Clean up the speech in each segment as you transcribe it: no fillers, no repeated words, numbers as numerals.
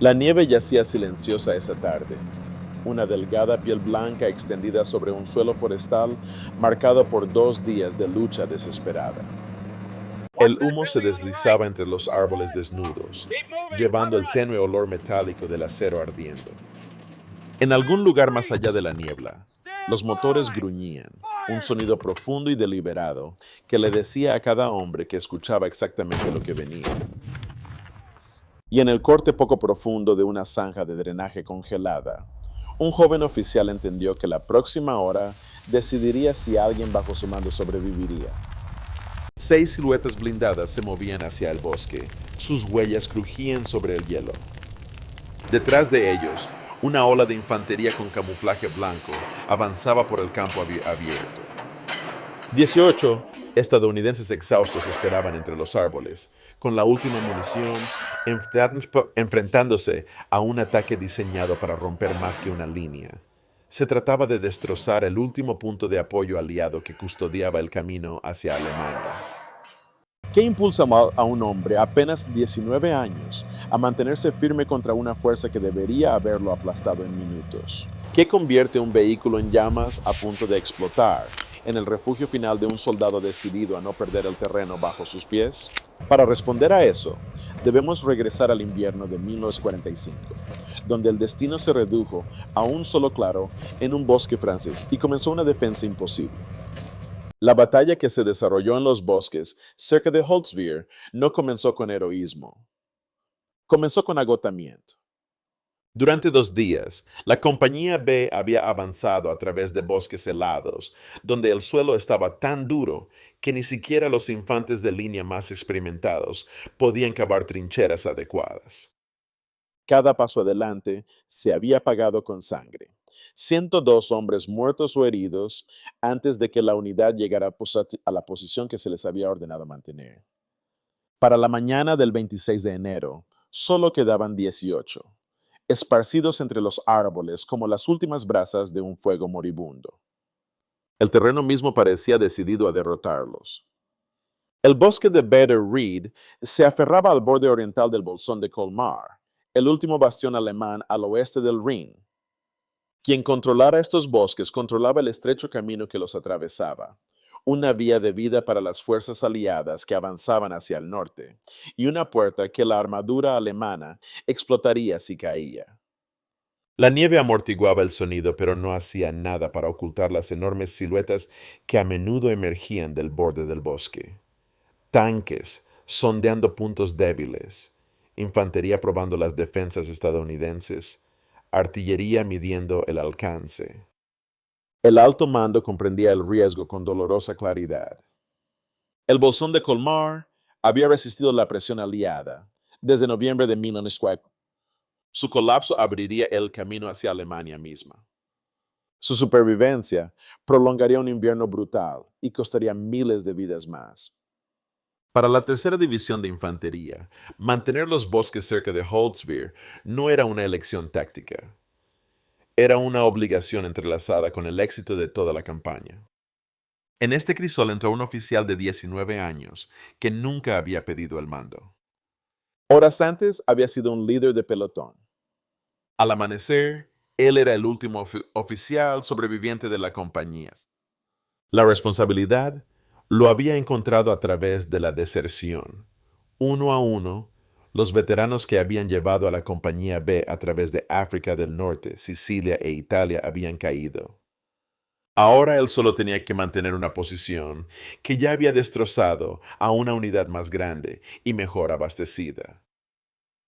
La nieve yacía silenciosa esa tarde, una delgada piel blanca extendida sobre un suelo forestal marcado por 2 días de lucha desesperada. El humo se deslizaba entre los árboles desnudos, llevando el tenue olor metálico del acero ardiendo. En algún lugar más allá de la niebla, los motores gruñían, un sonido profundo y deliberado que le decía a cada hombre que escuchaba exactamente lo que venía. Y en el corte poco profundo de una zanja de drenaje congelada, un joven oficial entendió que la próxima hora decidiría si alguien bajo su mando sobreviviría. 6 siluetas blindadas se movían hacia el bosque, sus huellas crujían sobre el hielo. Detrás de ellos, una ola de infantería con camuflaje blanco avanzaba por el campo abierto. 18 estadounidenses exhaustos esperaban entre los árboles, con la última munición, enfrentándose a un ataque diseñado para romper más que una línea. Se trataba de destrozar el último punto de apoyo aliado que custodiaba el camino hacia Alemania. ¿Qué impulsa a un hombre apenas 19 años a mantenerse firme contra una fuerza que debería haberlo aplastado en minutos? ¿Qué convierte un vehículo en llamas a punto de explotar en el refugio final de un soldado decidido a no perder el terreno bajo sus pies? Para responder a eso, debemos regresar al invierno de 1945, donde el destino se redujo a un solo claro en un bosque francés y comenzó una defensa imposible. La batalla que se desarrolló en los bosques cerca de Holtzwihr no comenzó con heroísmo, comenzó con agotamiento. Durante 2 días, la Compañía B había avanzado a través de bosques helados, donde el suelo estaba tan duro que ni siquiera los infantes de línea más experimentados podían cavar trincheras adecuadas. Cada paso adelante se había pagado con sangre. 102 hombres muertos o heridos antes de que la unidad llegara a la posición que se les había ordenado mantener. Para la mañana del 26 de enero, solo quedaban 18, esparcidos entre los árboles como las últimas brasas de un fuego moribundo. El terreno mismo parecía decidido a derrotarlos. El bosque de Bader Reed se aferraba al borde oriental del bolsón de Colmar, el último bastión alemán al oeste del Rin. Quien controlara estos bosques controlaba el estrecho camino que los atravesaba, una vía de vida para las fuerzas aliadas que avanzaban hacia el norte, y una puerta que la armadura alemana explotaría si caía. La nieve amortiguaba el sonido, pero no hacía nada para ocultar las enormes siluetas que a menudo emergían del borde del bosque. Tanques sondeando puntos débiles, infantería probando las defensas estadounidenses, artillería midiendo el alcance. El alto mando comprendía el riesgo con dolorosa claridad. El bolsón de Colmar había resistido la presión aliada desde noviembre de 1944. Su colapso abriría el camino hacia Alemania misma. Su supervivencia prolongaría un invierno brutal y costaría miles de vidas más. Para la tercera división de infantería, mantener los bosques cerca de Holtzwihr no era una elección táctica. Era una obligación entrelazada con el éxito de toda la campaña. En este crisol entró un oficial de 19 años que nunca había pedido el mando. Horas antes había sido un líder de pelotón. Al amanecer, él era el último oficial sobreviviente de la compañía. La responsabilidad lo había encontrado a través de la deserción. Uno a uno, los veteranos que habían llevado a la Compañía B a través de África del Norte, Sicilia e Italia habían caído. Ahora él solo tenía que mantener una posición que ya había destrozado a una unidad más grande y mejor abastecida.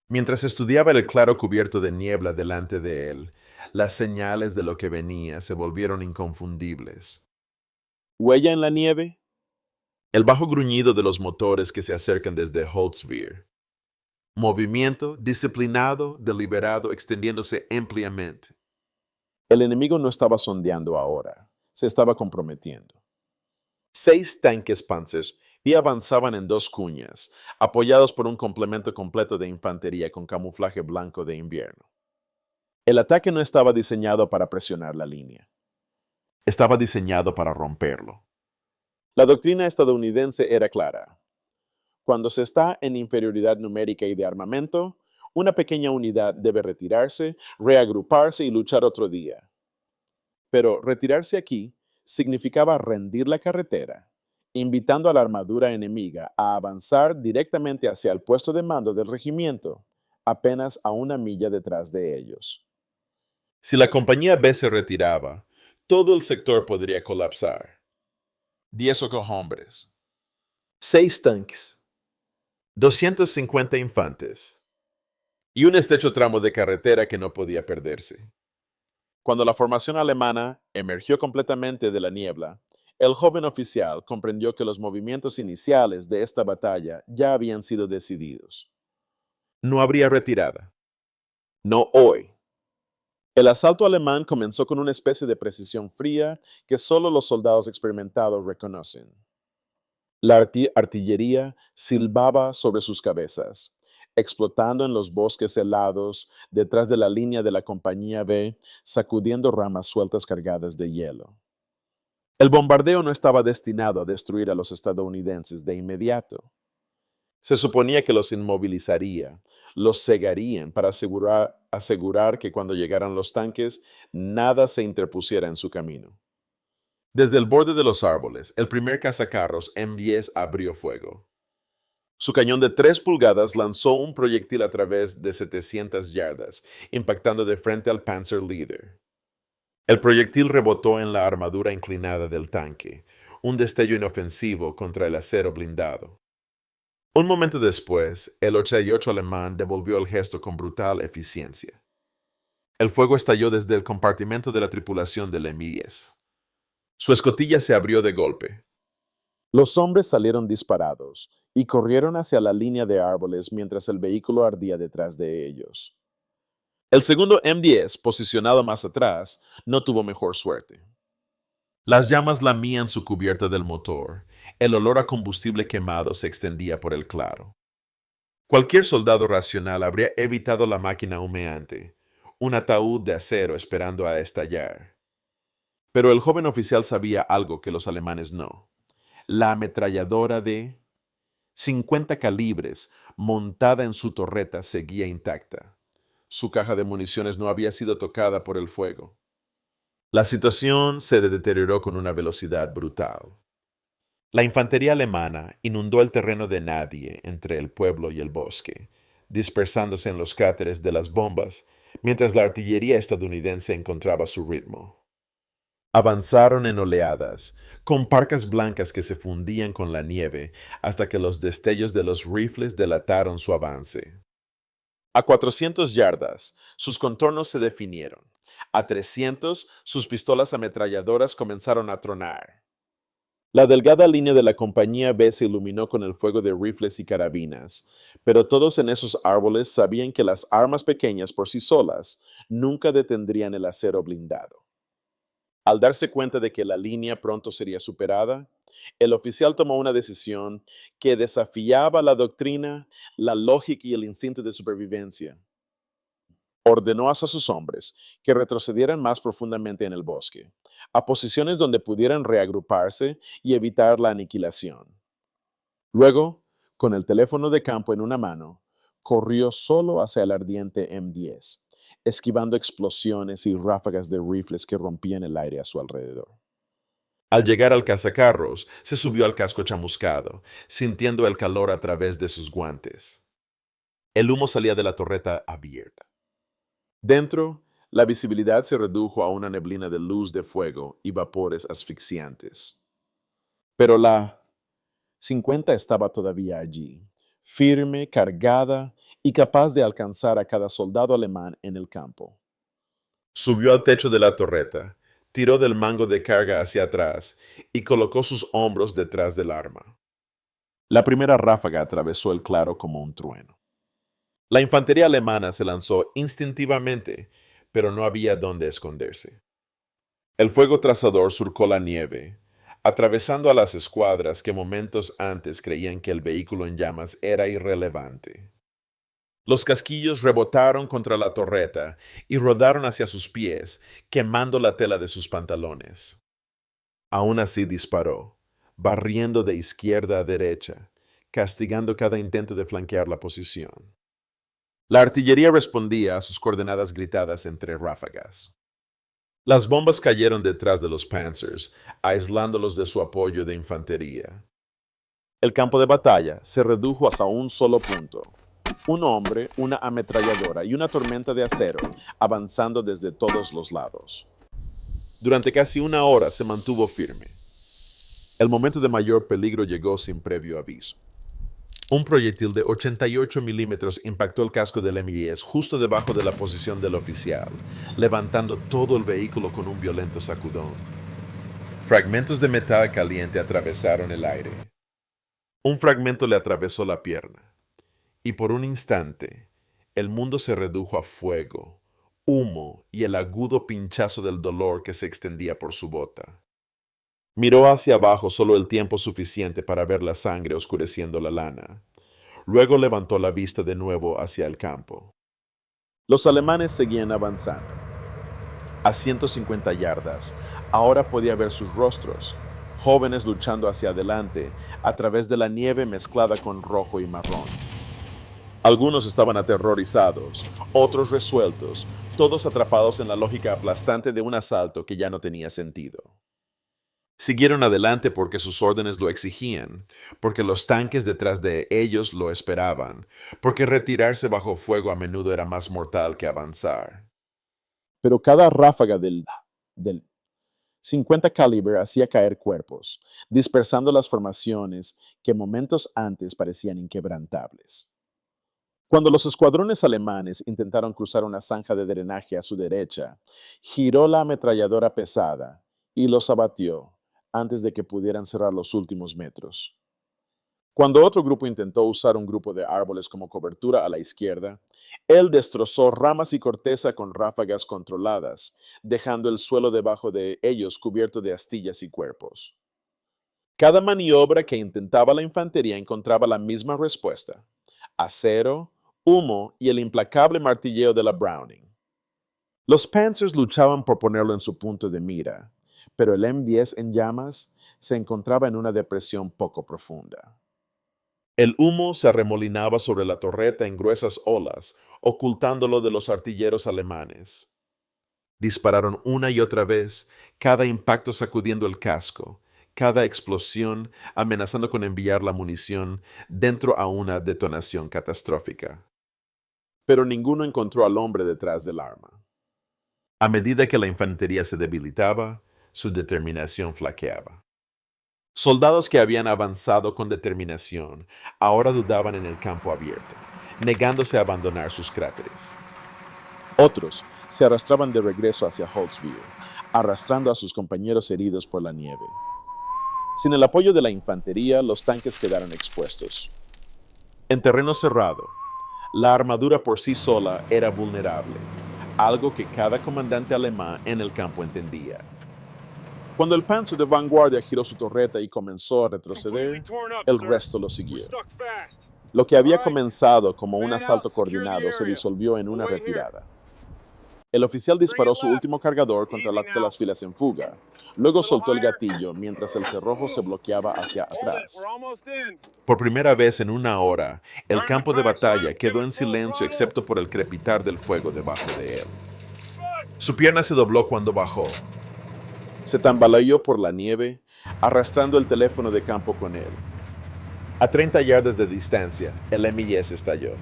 Mientras estudiaba el claro cubierto de niebla delante de él, las señales de lo que venía se volvieron inconfundibles. ¿Huella en la nieve? El bajo gruñido de los motores que se acercan desde Holtzwihr. Movimiento disciplinado, deliberado, extendiéndose ampliamente. El enemigo no estaba sondeando ahora, se estaba comprometiendo. 6 tanques Panzers y avanzaban en 2 cuñas, apoyados por un complemento completo de infantería con camuflaje blanco de invierno. El ataque no estaba diseñado para presionar la línea. Estaba diseñado para romperlo. La doctrina estadounidense era clara. Cuando se está en inferioridad numérica y de armamento, Una pequeña unidad debe retirarse, reagruparse y luchar otro día. Pero retirarse aquí significaba rendir la carretera, invitando a la armadura enemiga a avanzar directamente hacia el puesto de mando del regimiento, apenas a una milla detrás de ellos. Si la compañía B se retiraba, todo el sector podría colapsar. 10 hombres, 6 tanques, 250 infantes y un estrecho tramo de carretera que no podía perderse. Cuando la formación alemana emergió completamente de la niebla, el joven oficial comprendió que los movimientos iniciales de esta batalla ya habían sido decididos. No habría retirada. No hoy. El asalto alemán comenzó con una especie de precisión fría que solo los soldados experimentados reconocen. La artillería silbaba sobre sus cabezas, explotando en los bosques helados detrás de la línea de la compañía B, sacudiendo ramas sueltas cargadas de hielo. El bombardeo no estaba destinado a destruir a los estadounidenses de inmediato. Se suponía que los inmovilizaría, los cegarían para asegurar que cuando llegaran los tanques, nada se interpusiera en su camino. Desde el borde de los árboles, el primer cazacarros M10 abrió fuego. Su cañón de 3 pulgadas lanzó un proyectil a través de 700 yardas, impactando de frente al Panzer Leader. El proyectil rebotó en la armadura inclinada del tanque, un destello inofensivo contra el acero blindado. Un momento después, el 88 alemán devolvió el gesto con brutal eficiencia. El fuego estalló desde el compartimento de la tripulación del M10. Su escotilla se abrió de golpe. Los hombres salieron disparados y corrieron hacia la línea de árboles mientras el vehículo ardía detrás de ellos. El segundo M10, posicionado más atrás, no tuvo mejor suerte. Las llamas lamían su cubierta del motor. El olor a combustible quemado se extendía por el claro. Cualquier soldado racional habría evitado la máquina humeante, un ataúd de acero esperando a estallar. Pero el joven oficial sabía algo que los alemanes no. La ametralladora de 50 calibres montada en su torreta seguía intacta. Su caja de municiones no había sido tocada por el fuego. La situación se deterioró con una velocidad brutal. La infantería alemana inundó el terreno de nadie entre el pueblo y el bosque, dispersándose en los cráteres de las bombas, mientras la artillería estadounidense encontraba su ritmo. Avanzaron en oleadas, con parcas blancas que se fundían con la nieve, hasta que los destellos de los rifles delataron su avance. A 400 yardas, sus contornos se definieron. A 300, sus pistolas ametralladoras comenzaron a tronar. La delgada línea de la compañía B se iluminó con el fuego de rifles y carabinas, pero todos en esos árboles sabían que las armas pequeñas por sí solas nunca detendrían el acero blindado. Al darse cuenta de que la línea pronto sería superada, el oficial tomó una decisión que desafiaba la doctrina, la lógica y el instinto de supervivencia. Ordenó a sus hombres que retrocedieran más profundamente en el bosque, a posiciones donde pudieran reagruparse y evitar la aniquilación. Luego, con el teléfono de campo en una mano, corrió solo hacia el ardiente M10, esquivando explosiones y ráfagas de rifles que rompían el aire a su alrededor. Al llegar al cazacarros, se subió al casco chamuscado, sintiendo el calor a través de sus guantes. El humo salía de la torreta abierta. Dentro, la visibilidad se redujo a una neblina de luz de fuego y vapores asfixiantes. Pero la 50 estaba todavía allí, firme, cargada y capaz de alcanzar a cada soldado alemán en el campo. Subió al techo de la torreta, tiró del mango de carga hacia atrás y colocó sus hombros detrás del arma. La primera ráfaga atravesó el claro como un trueno. La infantería alemana se lanzó instintivamente, pero no había dónde esconderse. El fuego trazador surcó la nieve, atravesando a las escuadras que momentos antes creían que el vehículo en llamas era irrelevante. Los casquillos rebotaron contra la torreta y rodaron hacia sus pies, quemando la tela de sus pantalones. Aún así disparó, barriendo de izquierda a derecha, castigando cada intento de flanquear la posición. La artillería respondía a sus coordenadas gritadas entre ráfagas. Las bombas cayeron detrás de los Panzers, aislándolos de su apoyo de infantería. El campo de batalla se redujo hasta un solo punto. Un hombre, una ametralladora y una tormenta de acero avanzando desde todos los lados. Durante casi una hora se mantuvo firme. El momento de mayor peligro llegó sin previo aviso. Un proyectil de 88 milímetros impactó el casco del M10 justo debajo de la posición del oficial, levantando todo el vehículo con un violento sacudón. Fragmentos de metal caliente atravesaron el aire. Un fragmento le atravesó la pierna, y por un instante, el mundo se redujo a fuego, humo y el agudo pinchazo del dolor que se extendía por su bota. Miró hacia abajo solo el tiempo suficiente para ver la sangre oscureciendo la lana. Luego levantó la vista de nuevo hacia el campo. Los alemanes seguían avanzando. A 150 yardas, ahora podía ver sus rostros, jóvenes luchando hacia adelante a través de la nieve mezclada con rojo y marrón. Algunos estaban aterrorizados, otros resueltos, todos atrapados en la lógica aplastante de un asalto que ya no tenía sentido. Siguieron adelante porque sus órdenes lo exigían, porque los tanques detrás de ellos lo esperaban, porque retirarse bajo fuego a menudo era más mortal que avanzar. Pero cada ráfaga del 50 calibre hacía caer cuerpos, dispersando las formaciones que momentos antes parecían inquebrantables. Cuando los escuadrones alemanes intentaron cruzar una zanja de drenaje a su derecha, giró la ametralladora pesada y los abatió antes de que pudieran cerrar los últimos metros. Cuando otro grupo intentó usar un grupo de árboles como cobertura a la izquierda, él destrozó ramas y corteza con ráfagas controladas, dejando el suelo debajo de ellos cubierto de astillas y cuerpos. Cada maniobra que intentaba la infantería encontraba la misma respuesta: acero, humo y el implacable martilleo de la Browning. Los Panzers luchaban por ponerlo en su punto de mira, pero el M10 en llamas se encontraba en una depresión poco profunda. El humo se arremolinaba sobre la torreta en gruesas olas, ocultándolo de los artilleros alemanes. Dispararon una y otra vez, cada impacto sacudiendo el casco, cada explosión amenazando con enviar la munición dentro a una detonación catastrófica. Pero ninguno encontró al hombre detrás del arma. A medida que la infantería se debilitaba, su determinación flaqueaba. Soldados que habían avanzado con determinación ahora dudaban en el campo abierto, negándose a abandonar sus cráteres. Otros se arrastraban de regreso hacia Holtzwil, arrastrando a sus compañeros heridos por la nieve. Sin el apoyo de la infantería, los tanques quedaron expuestos. En terreno cerrado, la armadura por sí sola era vulnerable, algo que cada comandante alemán en el campo entendía. Cuando el Panzer de vanguardia giró su torreta y comenzó a retroceder, el resto lo siguió. Lo que había comenzado como un asalto coordinado se disolvió en una retirada. El oficial disparó su último cargador contra las filas en fuga. Luego soltó el gatillo mientras el cerrojo se bloqueaba hacia atrás. Por primera vez en una hora, el campo de batalla quedó en silencio excepto por el crepitar del fuego debajo de él. Su pierna se dobló cuando bajó. Se tambaleó por la nieve, arrastrando el teléfono de campo con él. A 30 yardas de distancia, el M10 estalló.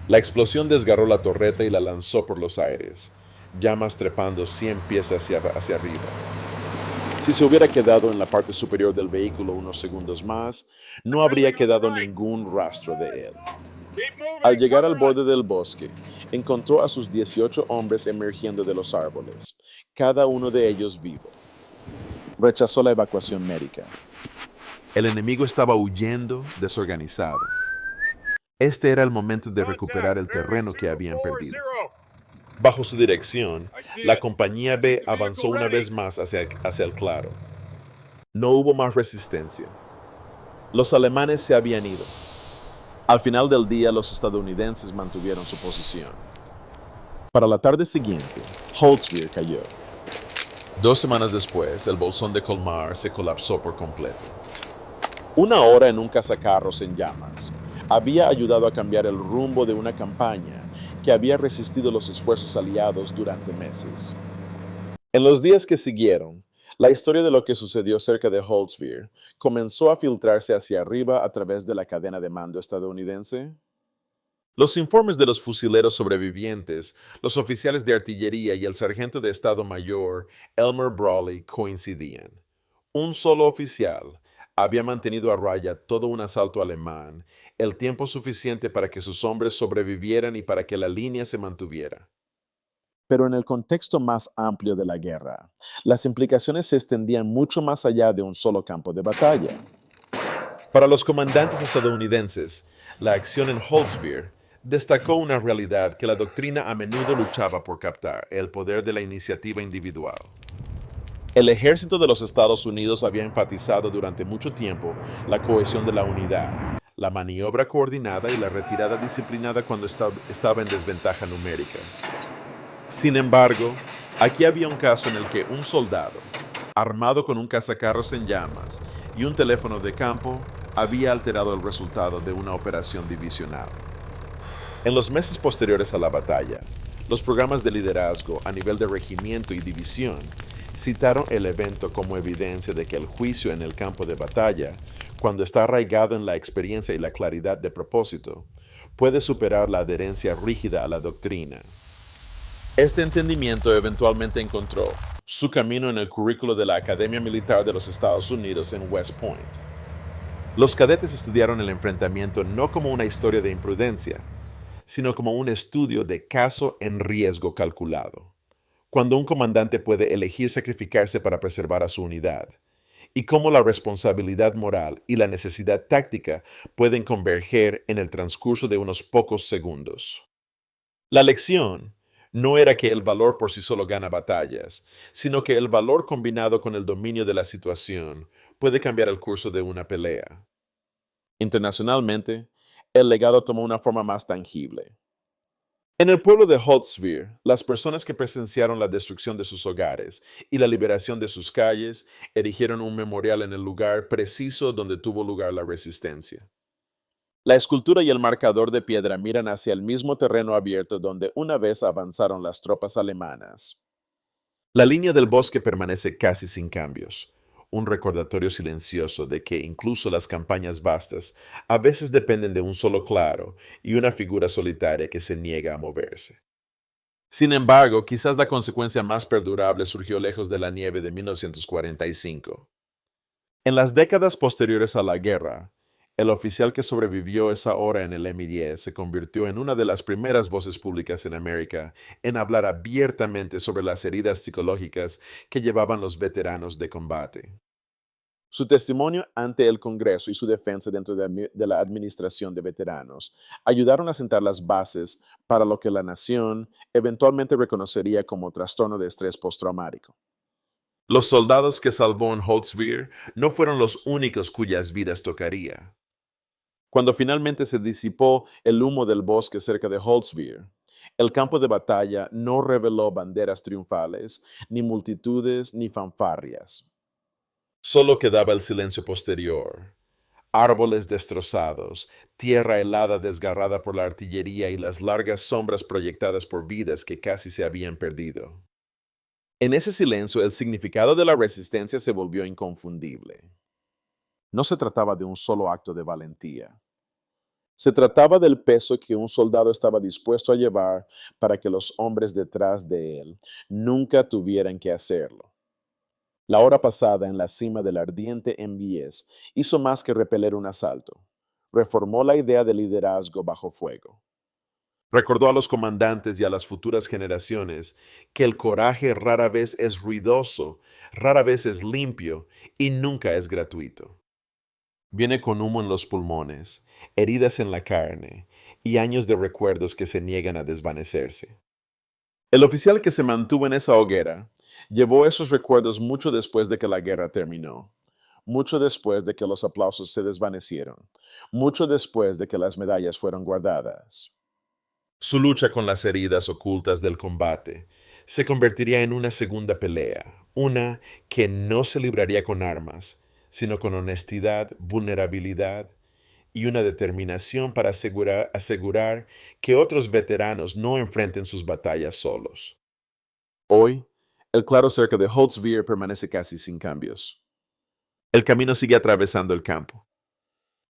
La explosión desgarró la torreta y la lanzó por los aires, llamas trepando 100 pies hacia arriba. Si se hubiera quedado en la parte superior del vehículo unos segundos más, no habría quedado ningún rastro de él. Al llegar al borde del bosque, encontró a sus 18 hombres emergiendo de los árboles, cada uno de ellos vivo. Rechazó la evacuación médica. El enemigo estaba huyendo, desorganizado. Este era el momento de recuperar el terreno que habían perdido. Bajo su dirección, la compañía B avanzó una vez más hacia el claro. No hubo más resistencia. Los alemanes se habían ido. Al final del día, los estadounidenses mantuvieron su posición. Para la tarde siguiente, Holtzwil cayó. 2 semanas después, el bolsón de Colmar se colapsó por completo. Una hora en un cazacarros en llamas, había ayudado a cambiar el rumbo de una campaña que había resistido los esfuerzos aliados durante meses. En los días que siguieron, la historia de lo que sucedió cerca de Holtzville comenzó a filtrarse hacia arriba a través de la cadena de mando estadounidense. Los informes de los fusileros sobrevivientes, los oficiales de artillería y el sargento de Estado Mayor, Elmer Brawley, coincidían. Un solo oficial había mantenido a raya todo un asalto alemán, el tiempo suficiente para que sus hombres sobrevivieran y para que la línea se mantuviera. Pero en el contexto más amplio de la guerra, las implicaciones se extendían mucho más allá de un solo campo de batalla. Para los comandantes estadounidenses, la acción en Holtzville destacó una realidad que la doctrina a menudo luchaba por captar: el poder de la iniciativa individual. El ejército de los Estados Unidos había enfatizado durante mucho tiempo la cohesión de la unidad, la maniobra coordinada y la retirada disciplinada cuando estaba en desventaja numérica. Sin embargo, aquí había un caso en el que un soldado, armado con un cazacarros en llamas y un teléfono de campo, había alterado el resultado de una operación divisional. En los meses posteriores a la batalla, los programas de liderazgo a nivel de regimiento y división citaron el evento como evidencia de que el juicio en el campo de batalla, cuando está arraigado en la experiencia y la claridad de propósito, puede superar la adherencia rígida a la doctrina. Este entendimiento eventualmente encontró su camino en el currículo de la Academia Militar de los Estados Unidos en West Point. Los cadetes estudiaron el enfrentamiento no como una historia de imprudencia, sino como un estudio de caso en riesgo calculado, cuando un comandante puede elegir sacrificarse para preservar a su unidad, y cómo la responsabilidad moral y la necesidad táctica pueden converger en el transcurso de unos pocos segundos. La lección no era que el valor por sí solo gana batallas, sino que el valor combinado con el dominio de la situación puede cambiar el curso de una pelea. Internacionalmente, el legado tomó una forma más tangible. En el pueblo de Holtzville, las personas que presenciaron la destrucción de sus hogares y la liberación de sus calles erigieron un memorial en el lugar preciso donde tuvo lugar la resistencia. La escultura y el marcador de piedra miran hacia el mismo terreno abierto donde una vez avanzaron las tropas alemanas. La línea del bosque permanece casi sin cambios, un recordatorio silencioso de que incluso las campañas vastas a veces dependen de un solo claro y una figura solitaria que se niega a moverse. Sin embargo, quizás la consecuencia más perdurable surgió lejos de la nieve de 1945. En las décadas posteriores a la guerra, el oficial que sobrevivió esa hora en el M-10 se convirtió en una de las primeras voces públicas en América en hablar abiertamente sobre las heridas psicológicas que llevaban los veteranos de combate. Su testimonio ante el Congreso y su defensa dentro de la Administración de Veteranos ayudaron a sentar las bases para lo que la nación eventualmente reconocería como trastorno de estrés postraumático. Los soldados que salvó en Holtzville no fueron los únicos cuyas vidas tocaría. Cuando finalmente se disipó el humo del bosque cerca de Holtzville, el campo de batalla no reveló banderas triunfales, ni multitudes, ni fanfarrias. Solo quedaba el silencio posterior. Árboles destrozados, tierra helada desgarrada por la artillería y las largas sombras proyectadas por vidas que casi se habían perdido. En ese silencio, el significado de la resistencia se volvió inconfundible. No se trataba de un solo acto de valentía. Se trataba del peso que un soldado estaba dispuesto a llevar para que los hombres detrás de él nunca tuvieran que hacerlo. La hora pasada en la cima del ardiente M-10 hizo más que repeler un asalto. Reformó la idea de liderazgo bajo fuego. Recordó a los comandantes y a las futuras generaciones que el coraje rara vez es ruidoso, rara vez es limpio y nunca es gratuito. Viene con humo en los pulmones, heridas en la carne y años de recuerdos que se niegan a desvanecerse. El oficial que se mantuvo en esa hoguera llevó esos recuerdos mucho después de que la guerra terminó, mucho después de que los aplausos se desvanecieron, mucho después de que las medallas fueron guardadas. Su lucha con las heridas ocultas del combate se convertiría en una segunda pelea, una que no se libraría con armas, sino con honestidad, vulnerabilidad y una determinación para asegurar que otros veteranos no enfrenten sus batallas solos. Hoy, el claro cerca de Holtzwihr permanece casi sin cambios. El camino sigue atravesando el campo.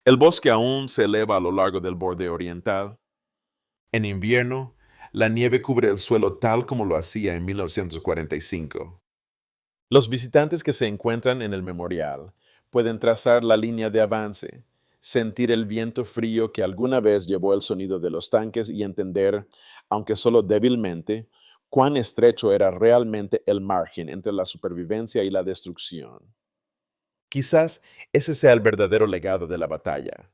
El bosque aún se eleva a lo largo del borde oriental. En invierno, la nieve cubre el suelo tal como lo hacía en 1945. Los visitantes que se encuentran en el memorial pueden trazar la línea de avance, sentir el viento frío que alguna vez llevó el sonido de los tanques y entender, aunque solo débilmente, cuán estrecho era realmente el margen entre la supervivencia y la destrucción. Quizás ese sea el verdadero legado de la batalla,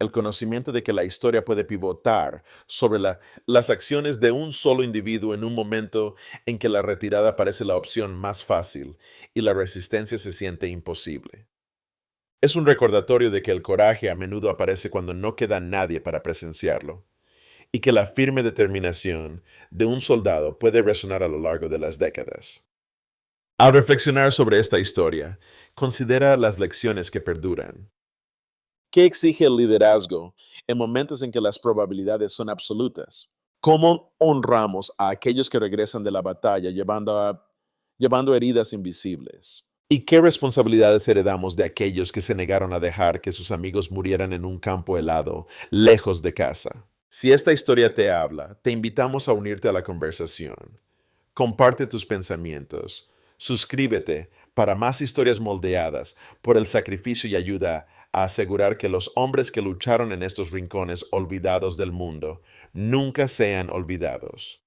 el conocimiento de que la historia puede pivotar sobre las acciones de un solo individuo en un momento en que la retirada parece la opción más fácil y la resistencia se siente imposible. Es un recordatorio de que el coraje a menudo aparece cuando no queda nadie para presenciarlo, y que la firme determinación de un soldado puede resonar a lo largo de las décadas. Al reflexionar sobre esta historia, considera las lecciones que perduran. ¿Qué exige el liderazgo en momentos en que las probabilidades son absolutas? ¿Cómo honramos a aquellos que regresan de la batalla llevando heridas invisibles? ¿Y qué responsabilidades heredamos de aquellos que se negaron a dejar que sus amigos murieran en un campo helado, lejos de casa? Si esta historia te habla, te invitamos a unirte a la conversación. Comparte tus pensamientos. Suscríbete para más historias moldeadas por el sacrificio y ayuda a asegurar que los hombres que lucharon en estos rincones olvidados del mundo nunca sean olvidados.